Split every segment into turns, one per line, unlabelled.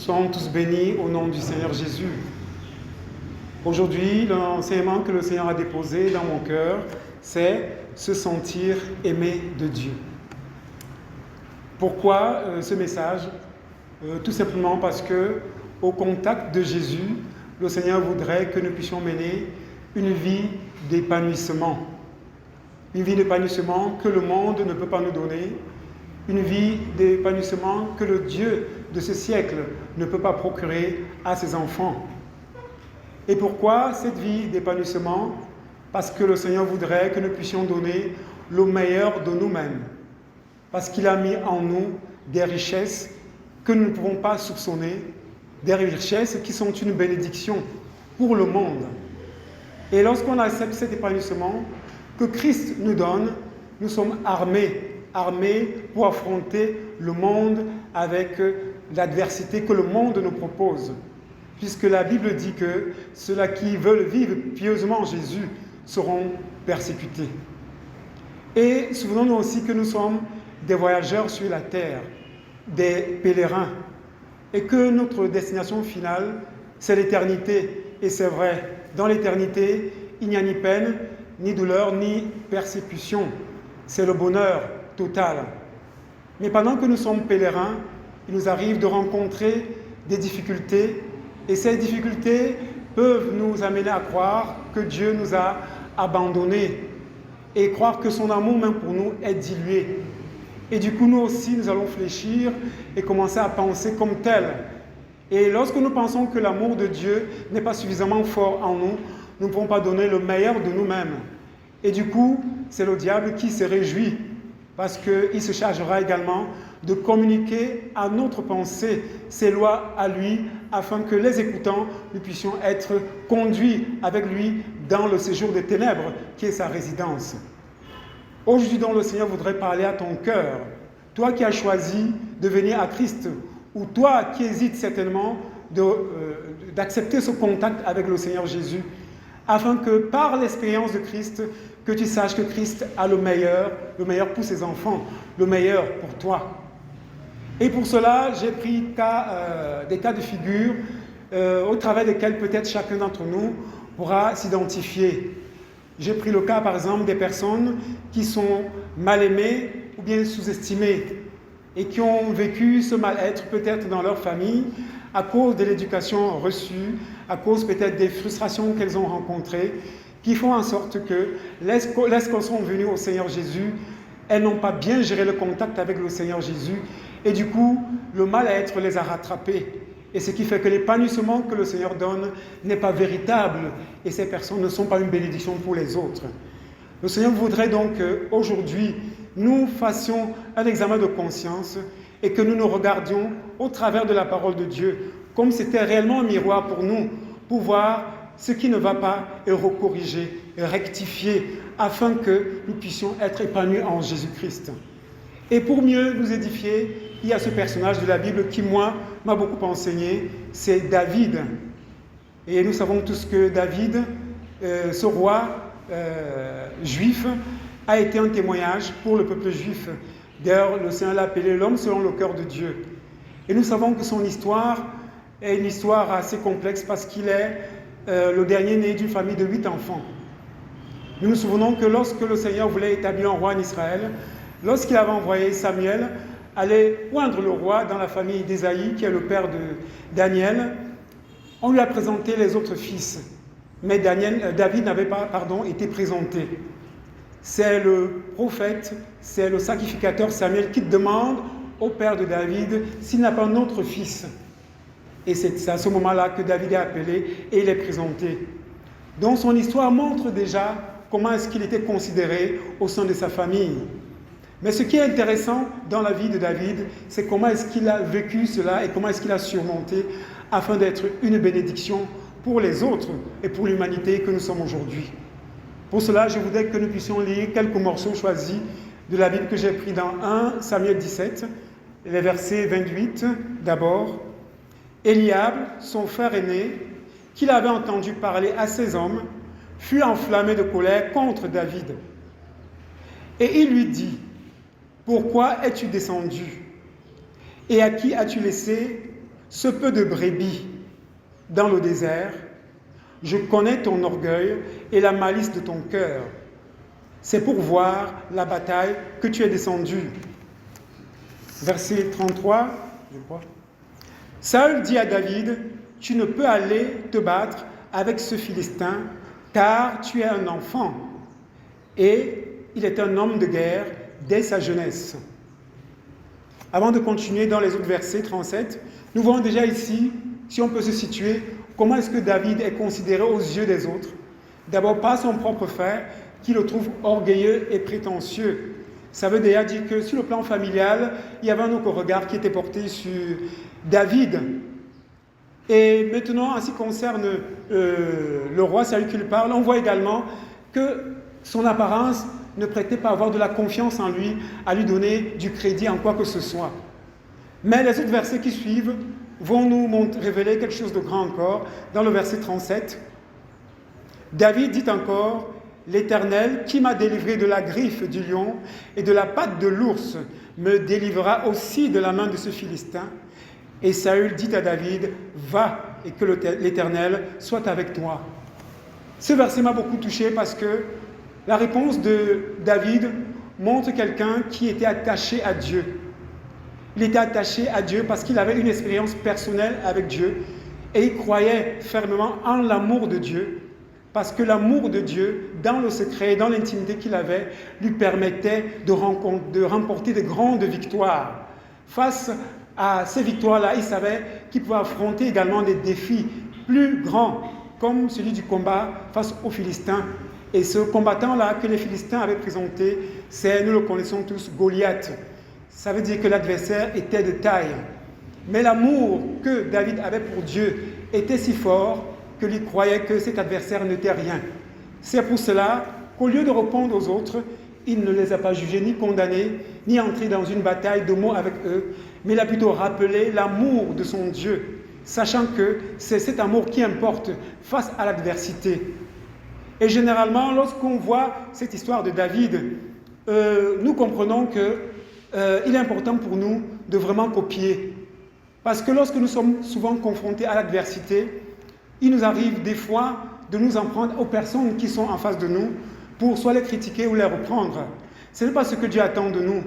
Soyons tous bénis au nom du Seigneur Jésus. Aujourd'hui, l'enseignement que le Seigneur a déposé dans mon cœur, c'est se sentir aimé de Dieu. Pourquoi ce message? Tout simplement parce que, au contact de Jésus, le Seigneur voudrait que nous puissions mener une vie d'épanouissement. Une vie d'épanouissement que le monde ne peut pas nous donner. Une vie d'épanouissement que le Dieu de ce siècle ne peut pas procurer à ses enfants. Et pourquoi cette vie d'épanouissement? Parce que le Seigneur voudrait que nous puissions donner le meilleur de nous-mêmes. Parce qu'il a mis en nous des richesses que nous ne pouvons pas soupçonner, des richesses qui sont une bénédiction pour le monde. Et lorsqu'on accepte cet épanouissement que Christ nous donne, nous sommes armés pour affronter le monde avec l'adversité que le monde nous propose. Puisque la Bible dit que ceux-là qui veulent vivre pieusement en Jésus seront persécutés. Et souvenons-nous aussi que nous sommes des voyageurs sur la terre, des pèlerins, et que notre destination finale, c'est l'éternité. Et c'est vrai, dans l'éternité, il n'y a ni peine, ni douleur, ni persécution. C'est le bonheur total. Mais pendant que nous sommes pèlerins, il nous arrive de rencontrer des difficultés, et ces difficultés peuvent nous amener à croire que Dieu nous a abandonnés, et croire que son amour même pour nous est dilué. Et du coup, nous aussi, nous allons fléchir et commencer à penser comme tel. Et lorsque nous pensons que l'amour de Dieu n'est pas suffisamment fort en nous, nous ne pouvons pas donner le meilleur de nous-mêmes. Et du coup, c'est le diable qui se réjouit, parce qu'il se chargera également de communiquer à notre pensée ses lois à lui, afin que les écoutants, nous puissions être conduits avec lui dans le séjour des ténèbres, qui est sa résidence. Aujourd'hui, donc, le Seigneur voudrait parler à ton cœur. Toi qui as choisi de venir à Christ, ou toi qui hésites certainement d'accepter ce contact avec le Seigneur Jésus, afin que par l'expérience de Christ, que tu saches que Christ a le meilleur pour ses enfants, le meilleur pour toi. Et pour cela, j'ai pris des cas de figure au travers desquels peut-être chacun d'entre nous pourra s'identifier. J'ai pris le cas, par exemple, des personnes qui sont mal aimées ou bien sous-estimées et qui ont vécu ce mal-être peut-être dans leur famille à cause de l'éducation reçue, à cause peut-être des frustrations qu'elles ont rencontrées, qui font en sorte que, lorsqu'elles sont venues au Seigneur Jésus, elles n'ont pas bien géré le contact avec le Seigneur Jésus, et du coup, le mal-être les a rattrapées. Et ce qui fait que l'épanouissement que le Seigneur donne n'est pas véritable, et ces personnes ne sont pas une bénédiction pour les autres. Le Seigneur voudrait donc qu'aujourd'hui, nous fassions un examen de conscience et que nous nous regardions au travers de la parole de Dieu, comme c'était réellement un miroir pour nous, pour voir ce qui ne va pas et recorriger, et rectifier, afin que nous puissions être épanouis en Jésus-Christ. Et pour mieux nous édifier, il y a ce personnage de la Bible qui, moi, m'a beaucoup enseigné, c'est David. Et nous savons tous que David, ce roi juif, a été un témoignage pour le peuple juif. D'ailleurs, le Seigneur l'a appelé l'homme selon le cœur de Dieu. Et nous savons que son histoire est une histoire assez complexe parce qu'il est le dernier né d'une famille de 8 enfants. Nous nous souvenons que lorsque le Seigneur voulait établir un roi en Israël, lorsqu'il avait envoyé Samuel aller oindre le roi dans la famille d'Ésaïe, qui est le père de Daniel, on lui a présenté les autres fils. Mais David n'avait pas été présenté. C'est le prophète, c'est le sacrificateur Samuel qui demande au père de David s'il n'a pas un autre fils. Et c'est à ce moment-là que David est appelé et il est présenté. Donc son histoire montre déjà comment est-ce qu'il était considéré au sein de sa famille. Mais ce qui est intéressant dans la vie de David, c'est comment est-ce qu'il a vécu cela et comment est-ce qu'il a surmonté afin d'être une bénédiction pour les autres et pour l'humanité que nous sommes aujourd'hui. Pour cela, je voudrais que nous puissions lire quelques morceaux choisis de la Bible que j'ai pris dans 1 Samuel 17, les versets 28 d'abord. Eliab, son frère aîné, qu'il avait entendu parler à ses hommes, fut enflammé de colère contre David. Et il lui dit: « Pourquoi es-tu descendu? Et à qui as-tu laissé ce peu de brebis dans le désert, je connais ton orgueil et la malice de ton cœur. C'est pour voir la bataille que tu es descendu. Verset 33, je crois. Saül dit à David, tu ne peux aller te battre avec ce Philistin, car tu es un enfant. Et il est un homme de guerre dès sa jeunesse. Avant de continuer dans les autres versets 37, nous voyons déjà ici, si on peut se situer, comment est-ce que David est considéré aux yeux des autres. D'abord par son propre frère, qui le trouve orgueilleux et prétentieux. Ça veut déjà dire que sur le plan familial, il y avait un autre regard qui était porté sur David. Et maintenant, en ce qui concerne le roi, c'est à lui qu'il parle, on voit également que son apparence ne prêtait pas à avoir de la confiance en lui, à lui donner du crédit en quoi que ce soit. Mais les autres versets qui suivent vont nous révéler quelque chose de grand encore. Dans le verset 37, David dit encore, « L'Éternel qui m'a délivré de la griffe du lion et de la patte de l'ours me délivrera aussi de la main de ce Philistin. » Et Saül dit à David, « Va et que l'Éternel soit avec toi. » Ce verset m'a beaucoup touché parce que la réponse de David montre quelqu'un qui était attaché à Dieu. Il était attaché à Dieu parce qu'il avait une expérience personnelle avec Dieu et il croyait fermement en l'amour de Dieu. Parce que l'amour de Dieu, dans le secret, dans l'intimité qu'il avait, lui permettait de remporter de grandes victoires. Face à ces victoires-là, il savait qu'il pouvait affronter également des défis plus grands, comme celui du combat face aux Philistins. Et ce combattant-là que les Philistins avaient présenté, c'est, nous le connaissons tous, Goliath. Ça veut dire que l'adversaire était de taille. Mais l'amour que David avait pour Dieu était si fort qu'il croyait que cet adversaire n'était rien. C'est pour cela qu'au lieu de répondre aux autres, il ne les a pas jugés ni condamnés, ni entré dans une bataille de mots avec eux, mais il a plutôt rappelé l'amour de son Dieu, sachant que c'est cet amour qui importe face à l'adversité. Et généralement, lorsqu'on voit cette histoire de David, nous comprenons qu'il est important pour nous de vraiment copier. Parce que lorsque nous sommes souvent confrontés à l'adversité, il nous arrive des fois de nous en prendre aux personnes qui sont en face de nous pour soit les critiquer ou les reprendre. Ce n'est pas ce que Dieu attend de nous.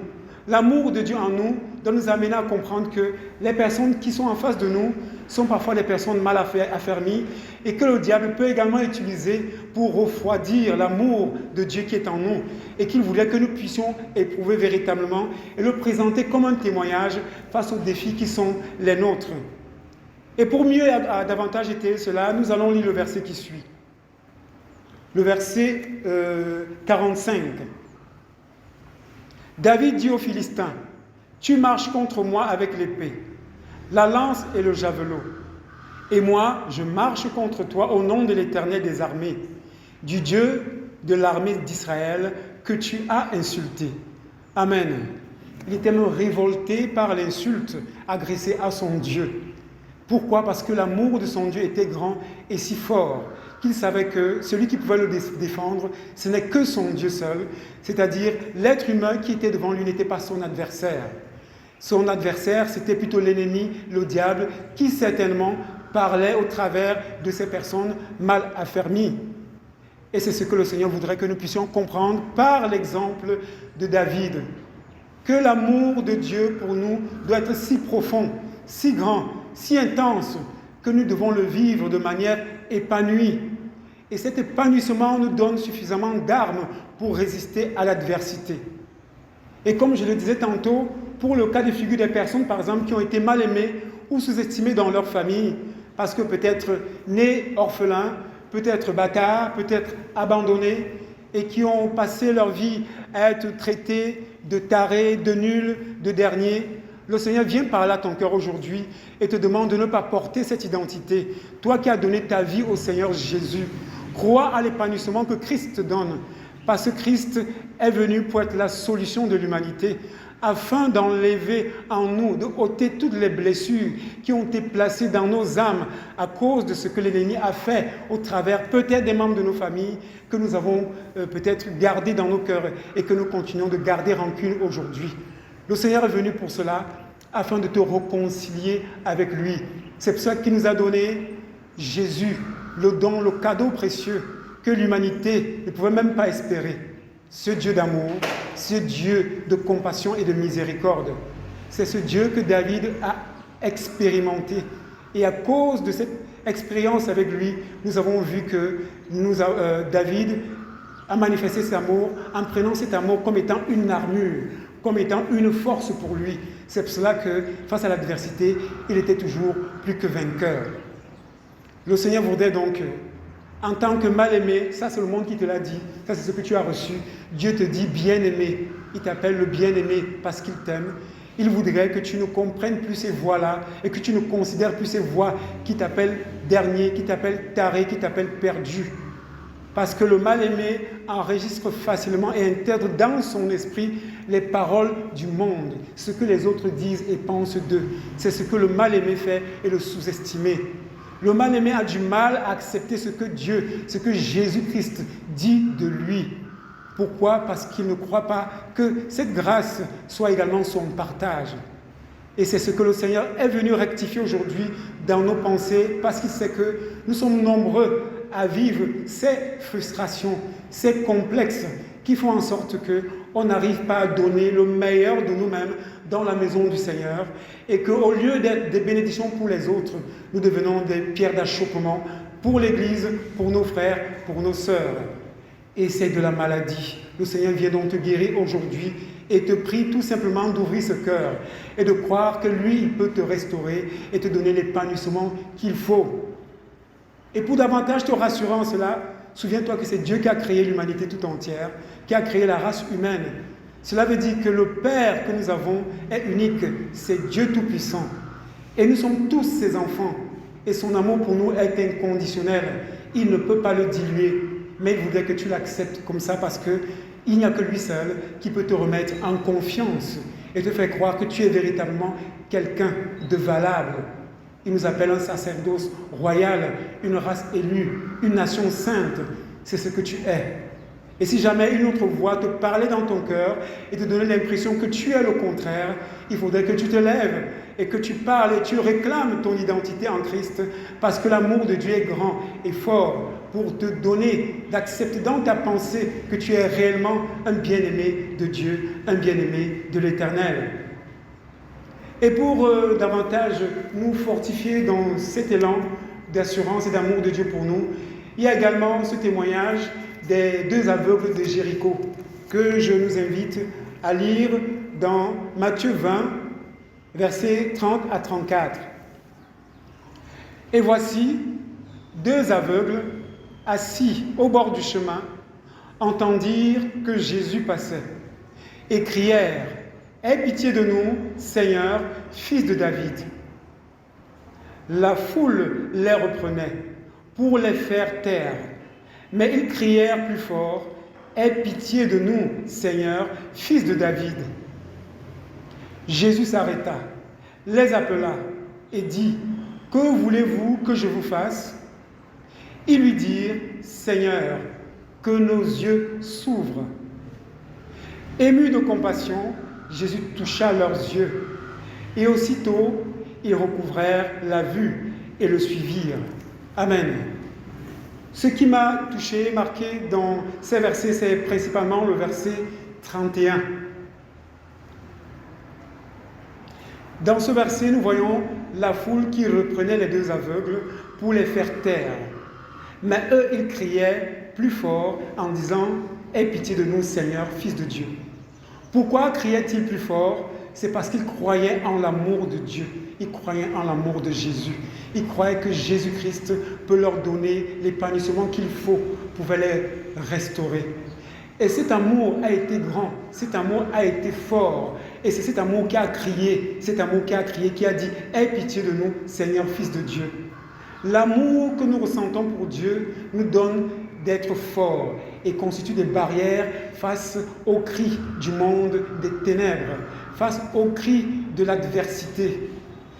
L'amour de Dieu en nous doit nous amener à comprendre que les personnes qui sont en face de nous sont parfois des personnes mal affermies et que le diable peut également utiliser pour refroidir l'amour de Dieu qui est en nous et qu'il voulait que nous puissions éprouver véritablement et le présenter comme un témoignage face aux défis qui sont les nôtres. Et pour mieux davantage étayer cela, nous allons lire le verset qui suit. Le verset 45. David dit aux Philistins, « Tu marches contre moi avec l'épée, la lance et le javelot. Et moi, je marche contre toi au nom de l'Éternel des armées, du Dieu de l'armée d'Israël que tu as insulté. » Amen. Il était même révolté par l'insulte adressée à son Dieu. Pourquoi? Parce que l'amour de son Dieu était grand et si fort qu'il savait que celui qui pouvait le défendre, ce n'est que son Dieu seul, c'est-à-dire l'être humain qui était devant lui n'était pas son adversaire. Son adversaire, c'était plutôt l'ennemi, le diable, qui certainement parlait au travers de ces personnes mal affermies. Et c'est ce que le Seigneur voudrait que nous puissions comprendre par l'exemple de David. Que l'amour de Dieu pour nous doit être si profond, si grand, si intense, que nous devons le vivre de manière épanouie. Et cet épanouissement nous donne suffisamment d'armes pour résister à l'adversité. Et comme je le disais tantôt, pour le cas de figure des personnes, par exemple, qui ont été mal aimées ou sous-estimées dans leur famille, parce que peut-être nés orphelins, peut-être bâtards, peut-être abandonnés, et qui ont passé leur vie à être traités de tarés, de nuls, de derniers, le Seigneur vient parler à ton cœur aujourd'hui et te demande de ne pas porter cette identité. Toi qui as donné ta vie au Seigneur Jésus, crois à l'épanouissement que Christ te donne, parce que Christ est venu pour être la solution de l'humanité, afin d'enlever en nous, de ôter toutes les blessures qui ont été placées dans nos âmes à cause de ce que l'ennemi a fait au travers peut-être des membres de nos familles que nous avons peut-être gardés dans nos cœurs et que nous continuons de garder rancune aujourd'hui. Le Seigneur est venu pour cela, afin de te réconcilier avec lui. C'est pour ça qu'il nous a donné Jésus, le don, le cadeau précieux que l'humanité ne pouvait même pas espérer. Ce Dieu d'amour, ce Dieu de compassion et de miséricorde. C'est ce Dieu que David a expérimenté. Et à cause de cette expérience avec lui, nous avons vu que David a manifesté cet amour en prenant cet amour comme étant une armure, comme étant une force pour lui. C'est pour cela que, face à l'adversité, il était toujours plus que vainqueur. Le Seigneur voudrait donc, en tant que mal-aimé, ça c'est le monde qui te l'a dit, ça c'est ce que tu as reçu, Dieu te dit bien-aimé, il t'appelle le bien-aimé parce qu'il t'aime. Il voudrait que tu ne comprennes plus ces voies-là et que tu ne considères plus ces voies qui t'appellent dernier, qui t'appellent taré, qui t'appellent perdu. Parce que le mal-aimé enregistre facilement et intègre dans son esprit les paroles du monde, ce que les autres disent et pensent d'eux. C'est ce que le mal-aimé fait et le sous-estimer. Le mal-aimé a du mal à accepter ce que Dieu, ce que Jésus-Christ dit de lui. Pourquoi? Parce qu'il ne croit pas que cette grâce soit également son partage. Et c'est ce que le Seigneur est venu rectifier aujourd'hui dans nos pensées, parce qu'il sait que nous sommes nombreux à vivre ces frustrations, ces complexes qui font en sorte qu'on n'arrive pas à donner le meilleur de nous-mêmes dans la maison du Seigneur et qu'au lieu d'être des bénédictions pour les autres, nous devenons des pierres d'achoppement pour l'Église, pour nos frères, pour nos sœurs. Et c'est de la maladie. Le Seigneur vient donc te guérir aujourd'hui et te prie tout simplement d'ouvrir ce cœur et de croire que lui, il peut te restaurer et te donner l'épanouissement qu'il faut. Et pour davantage te rassurer en cela, souviens-toi que c'est Dieu qui a créé l'humanité tout entière, qui a créé la race humaine. Cela veut dire que le Père que nous avons est unique, c'est Dieu Tout-Puissant. Et nous sommes tous ses enfants. Et son amour pour nous est inconditionnel. Il ne peut pas le diluer. Mais il voudrait que tu l'acceptes comme ça parce qu'il n'y a que lui seul qui peut te remettre en confiance et te faire croire que tu es véritablement quelqu'un de valable. Il nous appelle un sacerdoce royal, une race élue, une nation sainte. C'est ce que tu es. Et si jamais une autre voix te parlait dans ton cœur et te donnait l'impression que tu es le contraire, il faudrait que tu te lèves et que tu parles et tu réclames ton identité en Christ parce que l'amour de Dieu est grand et fort pour te donner d'accepter dans ta pensée que tu es réellement un bien-aimé de Dieu, un bien-aimé de l'Éternel. Et pour davantage nous fortifier dans cet élan d'assurance et d'amour de Dieu pour nous, il y a également ce témoignage des deux aveugles de Jéricho que je nous invite à lire dans Matthieu 20, versets 30 à 34. Et voici deux aveugles assis au bord du chemin entendirent que Jésus passait et crièrent « Aie pitié de nous, Seigneur, fils de David !» La foule les reprenait pour les faire taire, mais ils crièrent plus fort « Aie pitié de nous, Seigneur, fils de David !» Jésus s'arrêta, les appela et dit « Que voulez-vous que je vous fasse ?» Ils lui dirent « Seigneur, que nos yeux s'ouvrent. » Ému de compassion, Jésus toucha leurs yeux, et aussitôt ils recouvrèrent la vue et le suivirent. Amen. Ce qui m'a touché, marqué dans ces versets, c'est principalement le verset 31. Dans ce verset, nous voyons la foule qui reprenait les deux aveugles pour les faire taire. Mais eux, ils criaient plus fort en disant « Aie pitié de nous, Seigneur, Fils de Dieu !» Pourquoi criaient-ils plus fort? C'est parce qu'ils croyaient en l'amour de Dieu. Ils croyaient en l'amour de Jésus. Ils croyaient que Jésus-Christ peut leur donner l'épanouissement qu'il faut, pouvait les restaurer. Et cet amour a été grand, cet amour a été fort. Et c'est cet amour qui a crié, qui a dit « Aie pitié de nous, Seigneur, Fils de Dieu !» L'amour que nous ressentons pour Dieu nous donne d'être forts et constitue des barrières face aux cris du monde des ténèbres, face aux cris de l'adversité.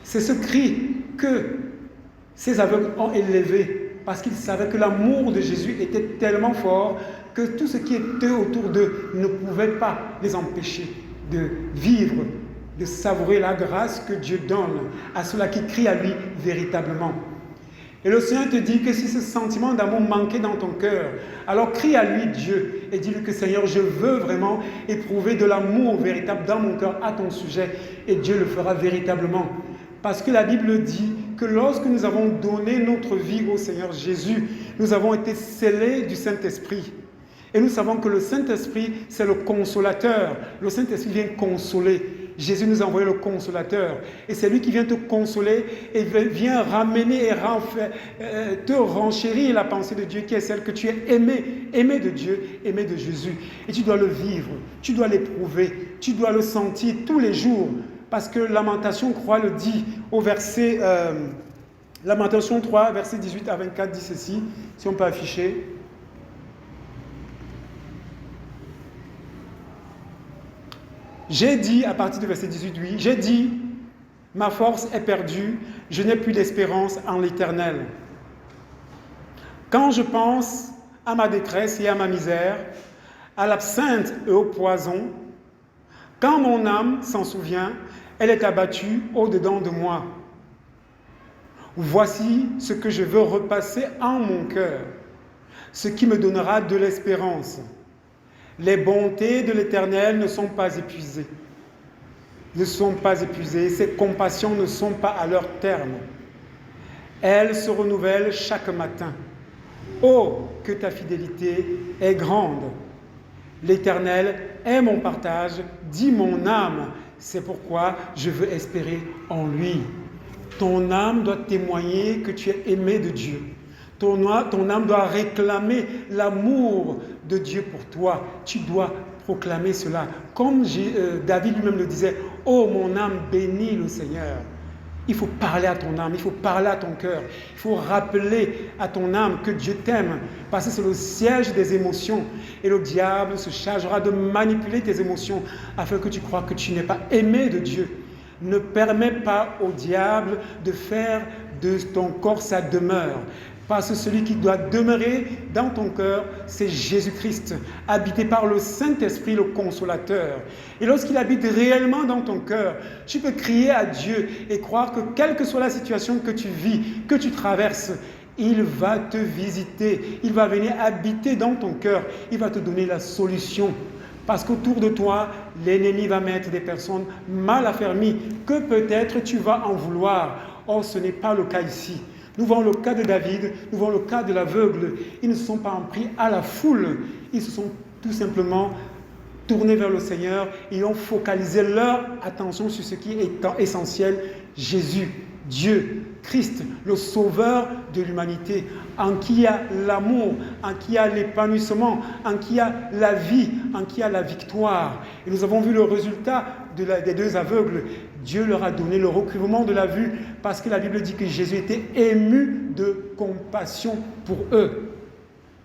C'est ce cri que ces aveugles ont élevé parce qu'ils savaient que l'amour de Jésus était tellement fort que tout ce qui était autour d'eux ne pouvait pas les empêcher de vivre de savourer la grâce que Dieu donne à ceux-là qui crient à lui véritablement. Et le Seigneur te dit que si ce sentiment d'amour manquait dans ton cœur, alors crie à lui Dieu et dis-lui que Seigneur, je veux vraiment éprouver de l'amour véritable dans mon cœur à ton sujet, et Dieu le fera véritablement. Parce que la Bible dit que lorsque nous avons donné notre vie au Seigneur Jésus, nous avons été scellés du Saint-Esprit. Et nous savons que le Saint-Esprit, c'est le consolateur. Le Saint-Esprit vient consoler. Jésus nous a envoyé le consolateur. Et c'est lui qui vient te consoler et vient ramener et te renchérir la pensée de Dieu qui est celle que tu es aimé de Dieu, aimé de Jésus. Et tu dois le vivre, tu dois l'éprouver, tu dois le sentir tous les jours. Parce que Lamentation 3 le dit au verset... Lamentation 3, verset 18 à 24 dit ceci, si on peut afficher. J'ai dit, à partir du verset 18, oui, j'ai dit, ma force est perdue, je n'ai plus d'espérance en l'Éternel. Quand je pense à ma détresse et à ma misère, à l'absinthe et au poison, quand mon âme s'en souvient, elle est abattue au-dedans de moi. Voici ce que je veux repasser en mon cœur, ce qui me donnera de l'espérance. Les bontés de l'Éternel ne sont pas épuisées. Ses compassions ne sont pas à leur terme. Elles se renouvellent chaque matin. Oh, que ta fidélité est grande. L'Éternel est mon partage, dit mon âme. C'est pourquoi je veux espérer en lui. Ton âme doit témoigner que tu es aimé de Dieu. Ton âme doit réclamer l'amour de Dieu pour toi. Tu dois proclamer cela. Comme David lui-même le disait, « Oh, mon âme, bénis le Seigneur ». Il faut parler à ton âme, il faut parler à ton cœur. Il faut rappeler à ton âme que Dieu t'aime, parce que c'est le siège des émotions. Et le diable se chargera de manipuler tes émotions afin que tu crois que tu n'es pas aimé de Dieu. Ne permets pas au diable de faire de ton corps sa demeure. Parce que celui qui doit demeurer dans ton cœur, c'est Jésus-Christ, habité par le Saint-Esprit, le Consolateur. Et lorsqu'il habite réellement dans ton cœur, tu peux crier à Dieu et croire que quelle que soit la situation que tu vis, que tu traverses, il va te visiter, il va venir habiter dans ton cœur, il va te donner la solution. Parce qu'autour de toi, l'ennemi va mettre des personnes mal affermies que peut-être tu vas en vouloir. Or, ce n'est pas le cas ici. Nous voyons le cas de David, nous voyons le cas de l'aveugle. Ils ne se sont pas en pris à la foule. Ils se sont tout simplement tournés vers le Seigneur et ont focalisé leur attention sur ce qui est essentiel, Jésus, Dieu, Christ, le sauveur de l'humanité, en qui il y a l'amour, en qui il y a l'épanouissement, en qui il y a la vie, en qui il y a la victoire. Et nous avons vu le résultat des deux aveugles. Dieu leur a donné le recouvrement de la vue parce que la Bible dit que Jésus était ému de compassion pour eux.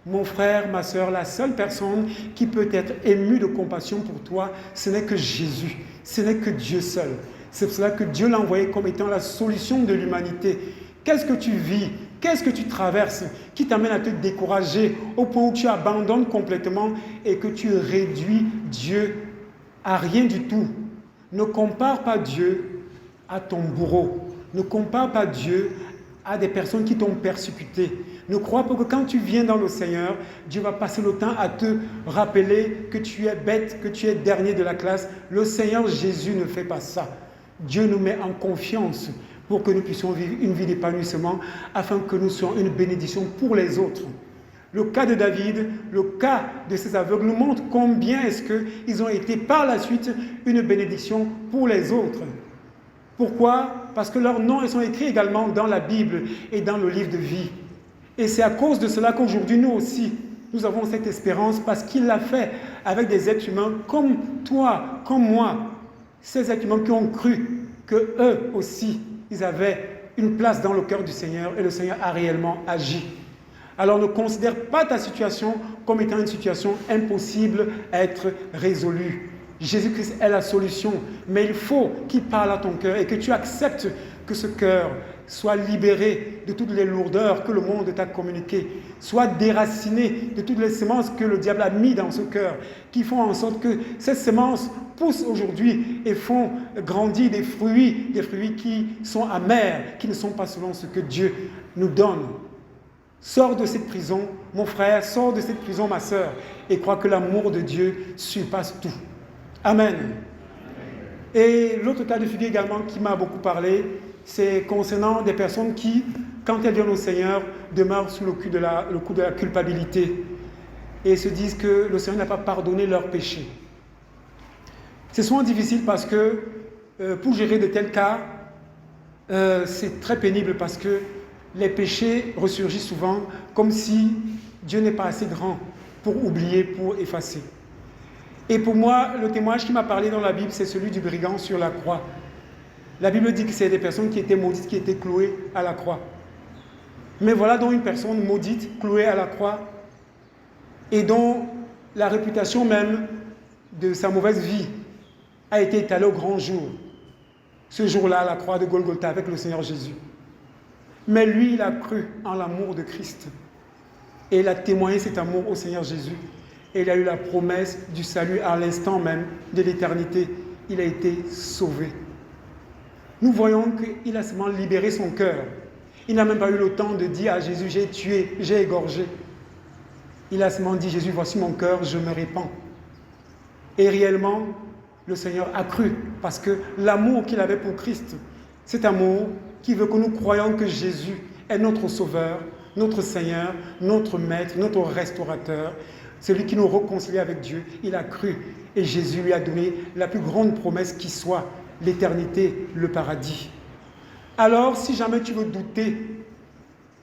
Mon frère, ma soeur, la seule personne qui peut être émue de compassion pour toi, ce n'est que Jésus, ce n'est que Dieu seul. C'est pour cela que Dieu l'a envoyé comme étant la solution de l'humanité. Qu'est-ce que tu vis? Qu'est-ce que tu traverses qui t'amène à te décourager au point où tu abandonnes complètement et que tu réduis Dieu à rien du tout? Ne compare pas Dieu à ton bourreau. Ne compare pas Dieu à des personnes qui t'ont persécuté. Ne crois pas que quand tu viens dans le Seigneur, Dieu va passer le temps à te rappeler que tu es bête, que tu es dernier de la classe. Le Seigneur Jésus ne fait pas ça. Dieu nous met en confiance pour que nous puissions vivre une vie d'épanouissement afin que nous soyons une bénédiction pour les autres. Le cas de David, le cas de ces aveugles nous montre combien est-ce qu'ils ont été par la suite une bénédiction pour les autres. Pourquoi? Parce que leurs noms ils sont écrits également dans la Bible et dans le livre de vie. Et c'est à cause de cela qu'aujourd'hui nous aussi, nous avons cette espérance parce qu'il l'a fait avec des êtres humains comme toi, comme moi. Ces êtres humains qui ont cru que eux aussi, ils avaient une place dans le cœur du Seigneur et le Seigneur a réellement agi. Alors ne considère pas ta situation comme étant une situation impossible à être résolue. Jésus-Christ est la solution, mais il faut qu'il parle à ton cœur et que tu acceptes que ce cœur Sois libéré de toutes les lourdeurs que le monde t'a communiquées. Sois déraciné de toutes les semences que le diable a mis dans ce cœur, qui font en sorte que ces semences poussent aujourd'hui et font grandir des fruits qui sont amers, qui ne sont pas selon ce que Dieu nous donne. Sors de cette prison, mon frère, sors de cette prison, ma sœur, et crois que l'amour de Dieu surpasse tout. Amen. Et l'autre cas de figure également qui m'a beaucoup parlé, c'est concernant des personnes qui, quand elles viennent au Seigneur, demeurent sous le coup de la culpabilité et se disent que le Seigneur n'a pas pardonné leurs péchés. C'est souvent difficile parce que pour gérer de tels cas, c'est très pénible parce que les péchés ressurgissent souvent comme si Dieu n'est pas assez grand pour oublier, pour effacer. Et pour moi, le témoignage qui m'a parlé dans la Bible, c'est celui du brigand sur la croix. La Bible dit que c'est des personnes qui étaient maudites, qui étaient clouées à la croix. Mais voilà donc une personne maudite, clouée à la croix, et dont la réputation même de sa mauvaise vie a été étalée au grand jour. Ce jour-là, à la croix de Golgotha avec le Seigneur Jésus. Mais lui, il a cru en l'amour de Christ. Et il a témoigné cet amour au Seigneur Jésus. Et il a eu la promesse du salut à l'instant même de l'éternité. Il a été sauvé. Nous voyons qu'il a seulement libéré son cœur. Il n'a même pas eu le temps de dire à Jésus, j'ai tué, j'ai égorgé. Il a seulement dit, Jésus, voici mon cœur, je me répands. Et réellement, le Seigneur a cru, parce que l'amour qu'il avait pour Christ, cet amour qui veut que nous croyions que Jésus est notre Sauveur, notre Seigneur, notre Maître, notre Restaurateur, celui qui nous réconcilie avec Dieu, il a cru. Et Jésus lui a donné la plus grande promesse qui soit, l'éternité, le paradis. Alors, si jamais tu veux douter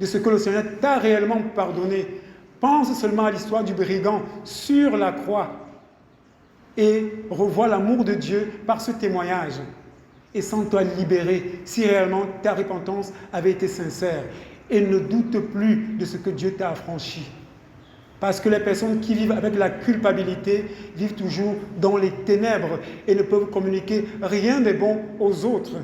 de ce que le Seigneur t'a réellement pardonné, pense seulement à l'histoire du brigand sur la croix et revois l'amour de Dieu par ce témoignage. Et sens-toi libéré si réellement ta repentance avait été sincère. Et ne doute plus de ce que Dieu t'a affranchi. Parce que les personnes qui vivent avec la culpabilité vivent toujours dans les ténèbres et ne peuvent communiquer rien de bon aux autres.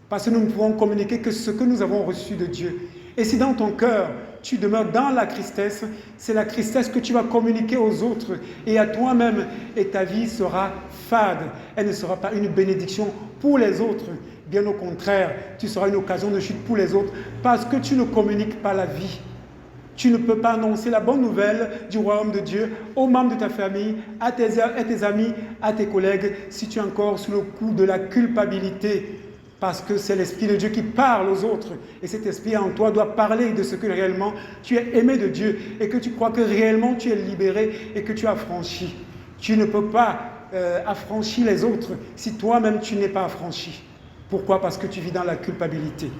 Parce que nous ne pouvons communiquer que ce que nous avons reçu de Dieu. Et si dans ton cœur, tu demeures dans la tristesse, c'est la tristesse que tu vas communiquer aux autres et à toi-même. Et ta vie sera fade. Elle ne sera pas une bénédiction pour les autres. Bien au contraire, tu seras une occasion de chute pour les autres parce que tu ne communiques pas la vie. Tu ne peux pas annoncer la bonne nouvelle du royaume de Dieu aux membres de ta famille, à tes amis, à tes collègues, si tu es encore sous le coup de la culpabilité. Parce que c'est l'Esprit de Dieu qui parle aux autres. Et cet Esprit en toi doit parler de ce que réellement tu es aimé de Dieu et que tu crois que réellement tu es libéré et que tu as affranchi. Tu ne peux pas affranchir les autres si toi-même tu n'es pas affranchi. Pourquoi? Parce que tu vis dans la culpabilité.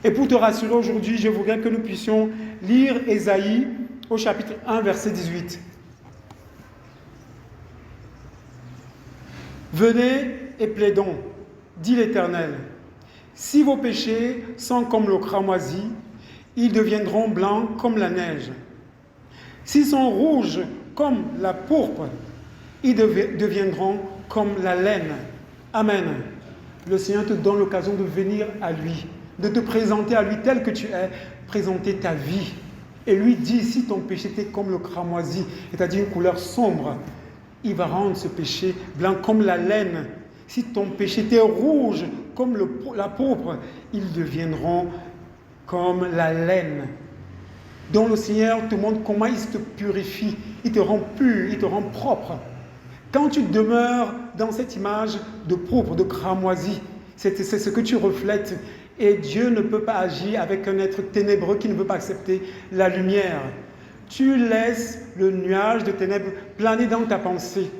Et pour te rassurer aujourd'hui, je voudrais que nous puissions lire Ésaïe au chapitre 1, verset 18. Venez et plaidons, dit l'Éternel. Si vos péchés sont comme le cramoisi, ils deviendront blancs comme la neige. S'ils sont rouges comme la pourpre, ils deviendront comme la laine. Amen. Le Seigneur te donne l'occasion de venir à lui, de te présenter à lui tel que tu es, présenter ta vie. Et lui dit, si ton péché était comme le cramoisi, c'est-à-dire une couleur sombre, il va rendre ce péché blanc comme la laine. Si ton péché était rouge comme la pourpre, ils deviendront comme la laine. Donc le Seigneur te montre comment il te purifie, il te rend pur, il te rend propre. Quand tu demeures dans cette image de pourpre, de cramoisi, c'est ce que tu reflètes. Et Dieu ne peut pas agir avec un être ténébreux qui ne veut pas accepter la lumière. Tu laisses le nuage de ténèbres planer dans ta pensée.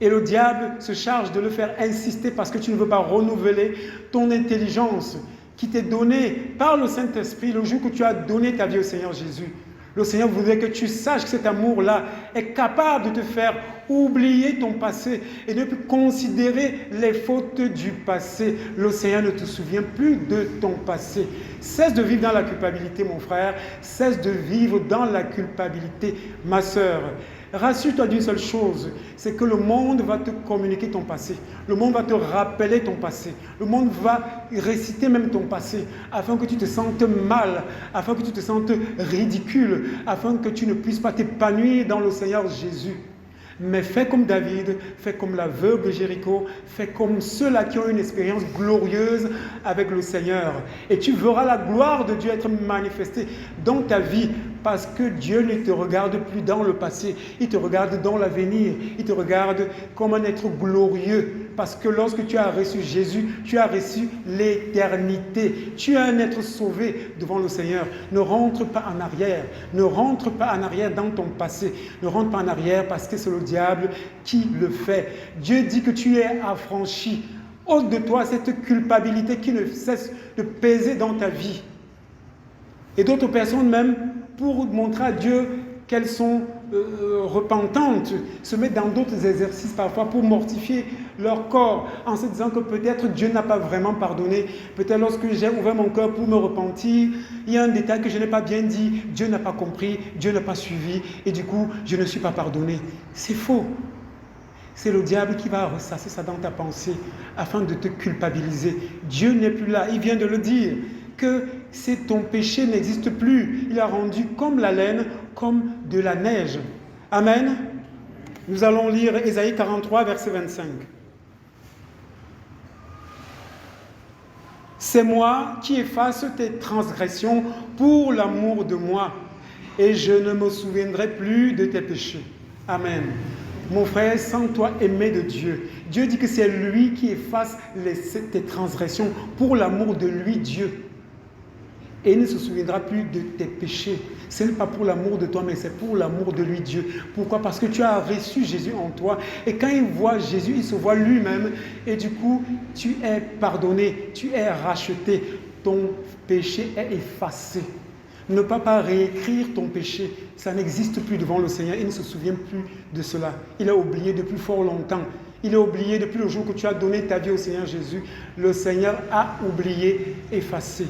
Et le diable se charge de le faire insister parce que tu ne veux pas renouveler ton intelligence qui t'est donnée par le Saint-Esprit le jour que tu as donné ta vie au Seigneur Jésus. Le Seigneur voudrait que tu saches que cet amour-là est capable de te faire oublier ton passé et de ne plus considérer les fautes du passé. Le Seigneur ne te souvient plus de ton passé. Cesse de vivre dans la culpabilité, mon frère. Cesse de vivre dans la culpabilité, ma sœur. Rassure-toi d'une seule chose, c'est que le monde va te communiquer ton passé. Le monde va te rappeler ton passé. Le monde va réciter même ton passé, afin que tu te sentes mal, afin que tu te sentes ridicule, afin que tu ne puisses pas t'épanouir dans le Seigneur Jésus. Mais fais comme David, fais comme l'aveugle de Jéricho, fais comme ceux-là qui ont une expérience glorieuse avec le Seigneur. Et tu verras la gloire de Dieu être manifestée dans ta vie, parce que Dieu ne te regarde plus dans le passé, il te regarde dans l'avenir, il te regarde comme un être glorieux. Parce que lorsque tu as reçu Jésus, tu as reçu l'éternité. Tu es un être sauvé devant le Seigneur. Ne rentre pas en arrière. Ne rentre pas en arrière dans ton passé. Ne rentre pas en arrière parce que c'est le diable qui le fait. Dieu dit que tu es affranchi. Ôte de toi cette culpabilité qui ne cesse de peser dans ta vie. Et d'autres personnes même, pour montrer à Dieu qu'elles sont repentantes, se mettent dans d'autres exercices parfois pour mortifier leur corps en se disant que peut-être Dieu n'a pas vraiment pardonné. Peut-être lorsque j'ai ouvert mon cœur pour me repentir, il y a un détail que je n'ai pas bien dit, Dieu n'a pas compris, Dieu n'a pas suivi et du coup je ne suis pas pardonné. C'est faux. C'est le diable qui va ressasser ça dans ta pensée afin de te culpabiliser. Dieu n'est plus là, il vient de le dire, que ton péché n'existe plus. Il a rendu comme la laine, comme de la neige. Amen. Nous allons lire Ésaïe 43, verset 25. C'est moi qui efface tes transgressions pour l'amour de moi, et je ne me souviendrai plus de tes péchés. Amen. Mon frère, sens-toi aimé de Dieu. Dieu dit que c'est lui qui efface tes transgressions pour l'amour de lui, Dieu. Et il ne se souviendra plus de tes péchés. Ce n'est pas pour l'amour de toi, mais c'est pour l'amour de lui, Dieu. Pourquoi? Parce que tu as reçu Jésus en toi. Et quand il voit Jésus, il se voit lui-même. Et du coup, tu es pardonné, tu es racheté. Ton péché est effacé. Ne pas réécrire ton péché. Ça n'existe plus devant le Seigneur. Il ne se souvient plus de cela. Il a oublié depuis fort longtemps. Il a oublié depuis le jour que tu as donné ta vie au Seigneur Jésus. Le Seigneur a oublié, effacé.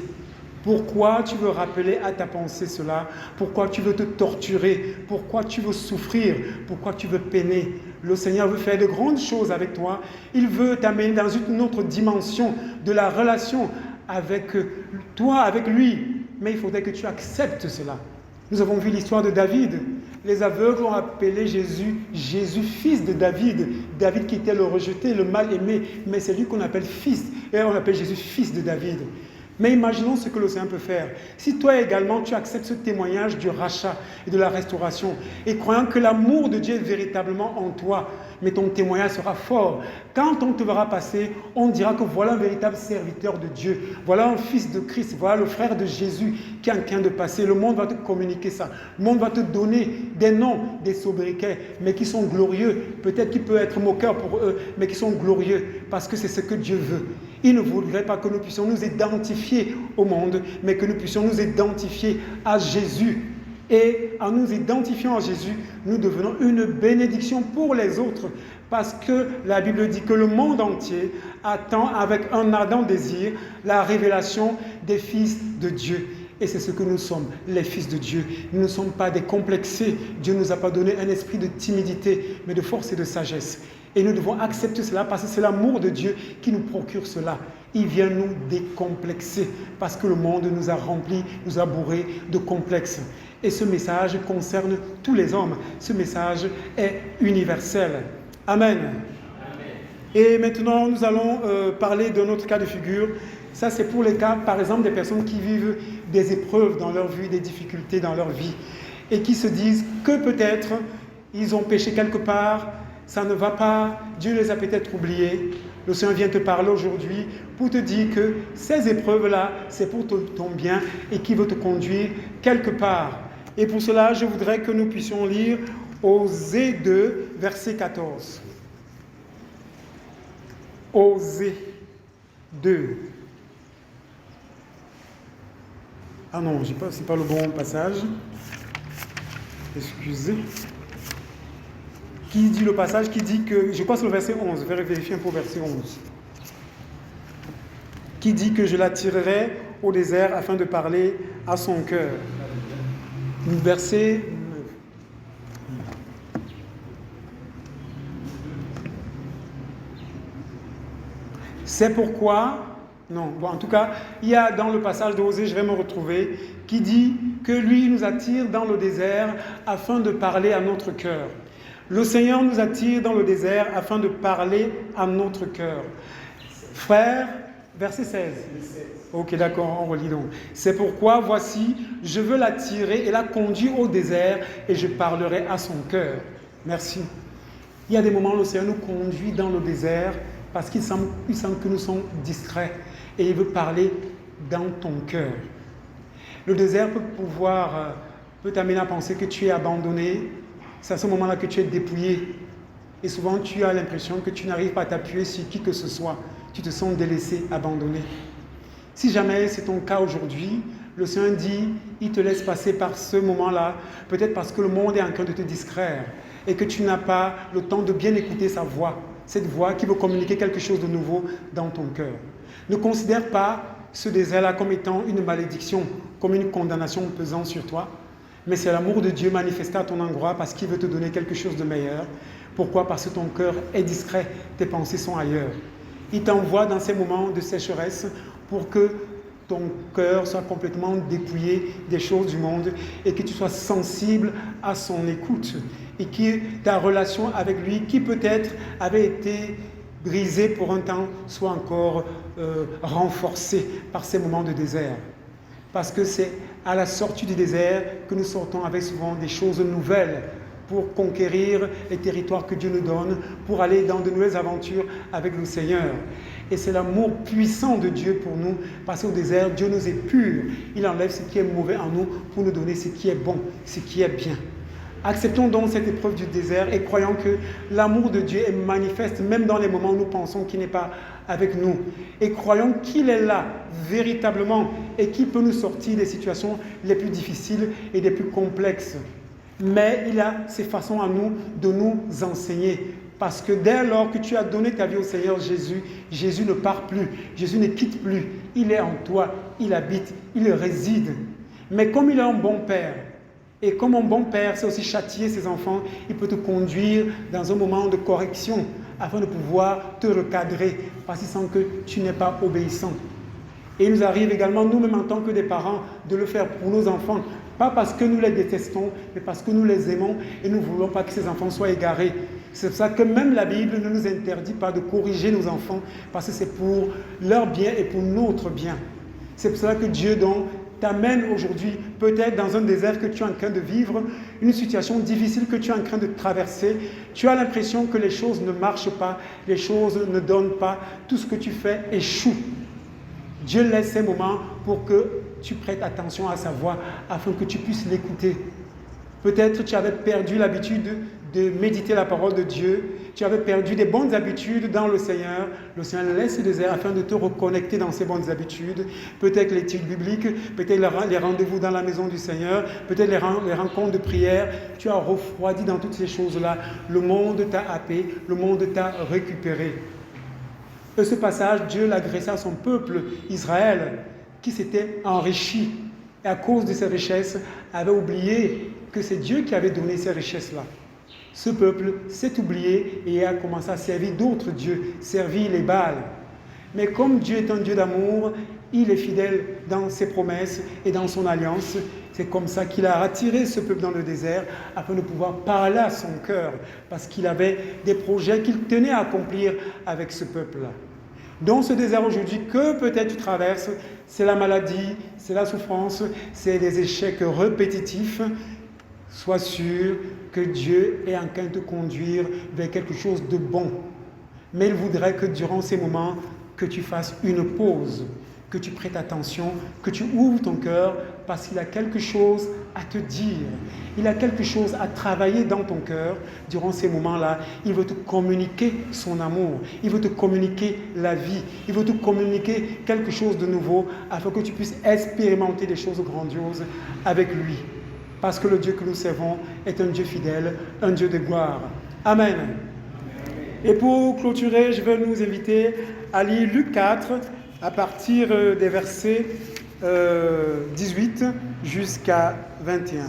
Pourquoi tu veux rappeler à ta pensée cela? Pourquoi tu veux te torturer? Pourquoi tu veux souffrir? Pourquoi tu veux peiner? Le Seigneur veut faire de grandes choses avec toi. Il veut t'amener dans une autre dimension de la relation avec toi, avec lui. Mais il faudrait que tu acceptes cela. Nous avons vu l'histoire de David. Les aveugles ont appelé Jésus, fils de David. David qui était le rejeté, le mal aimé. Mais c'est lui qu'on appelle fils. Et on appelle Jésus fils de David. Mais imaginons ce que le Seigneur peut faire. Si toi également, tu acceptes ce témoignage du rachat et de la restauration, et croyant que l'amour de Dieu est véritablement en toi, mais ton témoignage sera fort. Quand on te verra passer, on dira que voilà un véritable serviteur de Dieu. Voilà un fils de Christ. Voilà le frère de Jésus qui est en train de passer. Le monde va te communiquer ça. Le monde va te donner des noms, des sobriquets, mais qui sont glorieux. Peut-être qu'il peut être moqueur pour eux, mais qui sont glorieux parce que c'est ce que Dieu veut. Il ne voudrait pas que nous puissions nous identifier au monde, mais que nous puissions nous identifier à Jésus. Et en nous identifiant à Jésus, nous devenons une bénédiction pour les autres. Parce que la Bible dit que le monde entier attend avec un ardent désir la révélation des fils de Dieu. Et c'est ce que nous sommes, les fils de Dieu. Nous ne sommes pas des complexés. Dieu ne nous a pas donné un esprit de timidité, mais de force et de sagesse. Et nous devons accepter cela parce que c'est l'amour de Dieu qui nous procure cela. Il vient nous décomplexer parce que le monde nous a remplis, nous a bourrés de complexes. Et ce message concerne tous les hommes. Ce message est universel. Amen. Amen. Et maintenant, nous allons parler d'un autre cas de figure. Ça, c'est pour les cas, par exemple, des personnes qui vivent des épreuves dans leur vie, des difficultés dans leur vie, et qui se disent que peut-être ils ont péché quelque part, ça ne va pas, Dieu les a peut-être oubliés. Le Seigneur vient te parler aujourd'hui pour te dire que ces épreuves-là, c'est pour ton bien et qui veut te conduire quelque part. Et pour cela, je voudrais que nous puissions lire Osée 2, verset 14. Osée 2. Ah non, ce n'est pas le bon passage. Excusez. Qui dit le passage qui dit que, je crois que c'est le verset 11, vérifiez un peu verset 11. Qui dit que je l'attirerai au désert afin de parler à son cœur. Verset 9. C'est pourquoi, non, bon, en tout cas, il y a dans le passage d'Osée, je vais me retrouver, qui dit que lui nous attire dans le désert afin de parler à notre cœur. Le Seigneur nous attire dans le désert afin de parler à notre cœur. Frère, verset 16. Ok, d'accord, on relit donc. C'est pourquoi, voici, je veux l'attirer et la conduire au désert et je parlerai à son cœur. Merci. Il y a des moments où le Seigneur nous conduit dans le désert parce qu'il semble que nous sommes distraits et il veut parler dans ton cœur. Le désert peut t'amener à penser que tu es abandonné. C'est à ce moment-là que tu es dépouillé. Et souvent, tu as l'impression que tu n'arrives pas à t'appuyer sur qui que ce soit. Tu te sens délaissé, abandonné. Si jamais c'est ton cas aujourd'hui, le Seigneur dit, il te laisse passer par ce moment-là, peut-être parce que le monde est en train de te distraire et que tu n'as pas le temps de bien écouter sa voix, cette voix qui veut communiquer quelque chose de nouveau dans ton cœur. Ne considère pas ce désert-là comme étant une malédiction, comme une condamnation pesant sur toi, mais c'est l'amour de Dieu manifesté à ton endroit parce qu'il veut te donner quelque chose de meilleur. Pourquoi? Parce que ton cœur est discret, tes pensées sont ailleurs. Il t'envoie dans ces moments de sécheresse pour que ton cœur soit complètement dépouillé des choses du monde et que tu sois sensible à son écoute et que ta relation avec lui, qui peut-être avait été brisée pour un temps, soit encore renforcée par ces moments de désert. Parce que c'est à la sortie du désert que nous sortons avec souvent des choses nouvelles pour conquérir les territoires que Dieu nous donne, pour aller dans de nouvelles aventures avec le Seigneur. Et c'est l'amour puissant de Dieu pour nous, parce qu'au désert, Dieu nous épure. Il enlève ce qui est mauvais en nous pour nous donner ce qui est bon, ce qui est bien. Acceptons donc cette épreuve du désert et croyons que l'amour de Dieu est manifeste, même dans les moments où nous pensons qu'il n'est pas avec nous. Et croyons qu'il est là, véritablement, et qu'il peut nous sortir des situations les plus difficiles et les plus complexes. Mais il a ses façons à nous de nous enseigner. Parce que dès lors que tu as donné ta vie au Seigneur Jésus, Jésus ne part plus, Jésus ne quitte plus. Il est en toi, il habite, il réside. Mais comme il est un bon Père, et comme un bon Père sait aussi châtier ses enfants, il peut te conduire dans un moment de correction afin de pouvoir te recadrer parce qu'il sent que tu n'es pas obéissant. Et il nous arrive également, nous-mêmes en tant que des parents, de le faire pour nos enfants. Pas parce que nous les détestons, mais parce que nous les aimons et nous ne voulons pas que ces enfants soient égarés. C'est pour ça que même la Bible ne nous interdit pas de corriger nos enfants parce que c'est pour leur bien et pour notre bien. C'est pour ça que Dieu donc t'amène aujourd'hui peut-être dans un désert que tu es en train de vivre, une situation difficile que tu es en train de traverser. Tu as l'impression que les choses ne marchent pas, les choses ne donnent pas, tout ce que tu fais échoue. Dieu laisse ces moments pour que tu prêtes attention à sa voix afin que tu puisses l'écouter. Peut-être tu avais perdu l'habitude de méditer la parole de Dieu, tu avais perdu des bonnes habitudes dans le Seigneur. Le Seigneur laisse le désert afin de te reconnecter dans ces bonnes habitudes. Peut-être l'étude biblique, peut-être les rendez-vous dans la maison du Seigneur, peut-être les rencontres de prière. Tu as refroidi dans toutes ces choses-là. Le monde t'a happé, le monde t'a récupéré. Et ce passage, Dieu l'adressait à son peuple, Israël, qui s'était enrichi. Et à cause de ces richesses, avait oublié que c'est Dieu qui avait donné ces richesses-là. Ce peuple s'est oublié et a commencé à servir d'autres dieux, servir les Baals. Mais comme Dieu est un Dieu d'amour, il est fidèle dans ses promesses et dans son alliance. C'est comme ça qu'il a attiré ce peuple dans le désert afin de pouvoir parler à son cœur, parce qu'il avait des projets qu'il tenait à accomplir avec ce peuple-là. Dans ce désert aujourd'hui que peut-être tu traverses, c'est la maladie, c'est la souffrance, c'est des échecs répétitifs. Sois sûr que Dieu est en train de te conduire vers quelque chose de bon. Mais il voudrait que durant ces moments, que tu fasses une pause, que tu prêtes attention, que tu ouvres ton cœur parce qu'il a quelque chose à te dire. Il a quelque chose à travailler dans ton cœur durant ces moments-là. Il veut te communiquer son amour. Il veut te communiquer la vie. Il veut te communiquer quelque chose de nouveau afin que tu puisses expérimenter des choses grandioses avec lui. Parce que le Dieu que nous servons est un Dieu fidèle, un Dieu de gloire. Amen. Et pour clôturer, je vais nous inviter à lire Luc 4 à partir des versets 18 jusqu'à 21.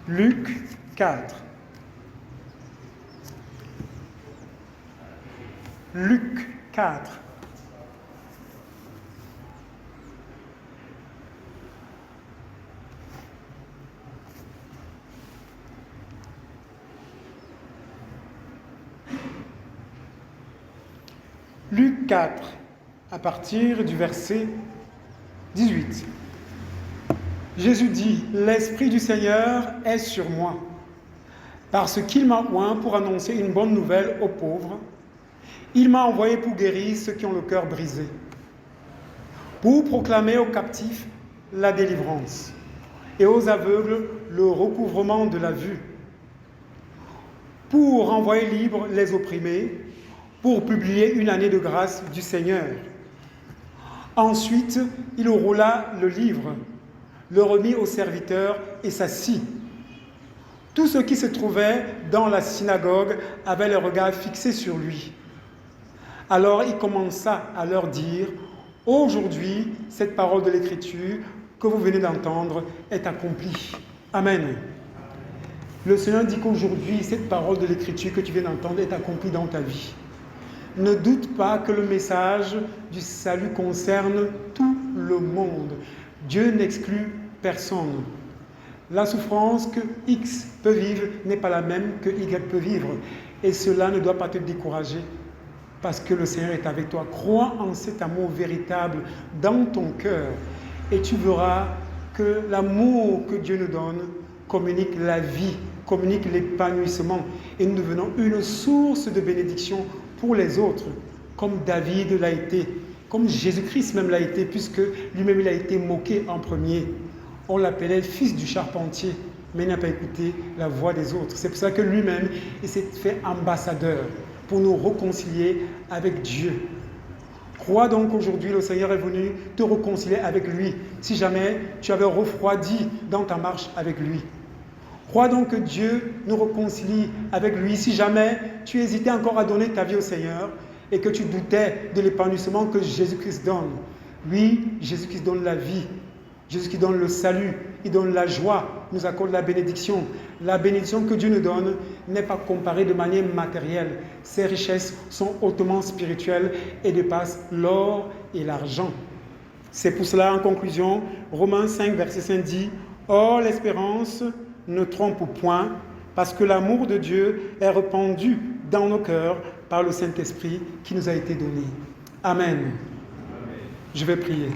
Luc 4. Luc 4. Luc 4, à partir du verset 18. Jésus dit, « L'Esprit du Seigneur est sur moi, parce qu'il m'a oint pour annoncer une bonne nouvelle aux pauvres. Il m'a envoyé pour guérir ceux qui ont le cœur brisé, pour proclamer aux captifs la délivrance et aux aveugles le recouvrement de la vue, pour renvoyer libres les opprimés, pour publier une année de grâce du Seigneur. » Ensuite, il roula le livre, le remit au serviteur et s'assit. Tous ceux qui se trouvaient dans la synagogue avaient le regard fixé sur lui. Alors il commença à leur dire, « Aujourd'hui, cette parole de l'Écriture que vous venez d'entendre est accomplie. » Amen. Le Seigneur dit qu'aujourd'hui, cette parole de l'Écriture que tu viens d'entendre est accomplie dans ta vie. Ne doute pas que le message du salut concerne tout le monde. Dieu n'exclut personne. La souffrance que X peut vivre n'est pas la même que Y peut vivre. Et cela ne doit pas te décourager parce que le Seigneur est avec toi. Crois en cet amour véritable dans ton cœur et tu verras que l'amour que Dieu nous donne communique la vie, communique l'épanouissement et nous devenons une source de bénédiction pour les autres, comme David l'a été, comme Jésus-Christ même l'a été, puisque lui-même il a été moqué en premier. On l'appelait fils du charpentier, mais il n'a pas écouté la voix des autres. C'est pour ça que lui-même, il s'est fait ambassadeur pour nous réconcilier avec Dieu. Crois donc qu'aujourd'hui, le Seigneur est venu te réconcilier avec lui, si jamais tu avais refroidi dans ta marche avec lui. Crois donc que Dieu nous réconcilie avec lui si jamais tu hésitais encore à donner ta vie au Seigneur et que tu doutais de l'épanouissement que Jésus-Christ donne. Oui, Jésus-Christ donne la vie, Jésus-Christ donne le salut, il donne la joie, nous accorde la bénédiction. La bénédiction que Dieu nous donne n'est pas comparée de manière matérielle. Ses richesses sont hautement spirituelles et dépassent l'or et l'argent. C'est pour cela, en conclusion, Romains 5, verset 5 dit « Or, l'espérance ne trompe point, parce que l'amour de Dieu est répandu dans nos cœurs par le Saint-Esprit qui nous a été donné. » Amen. Je vais prier.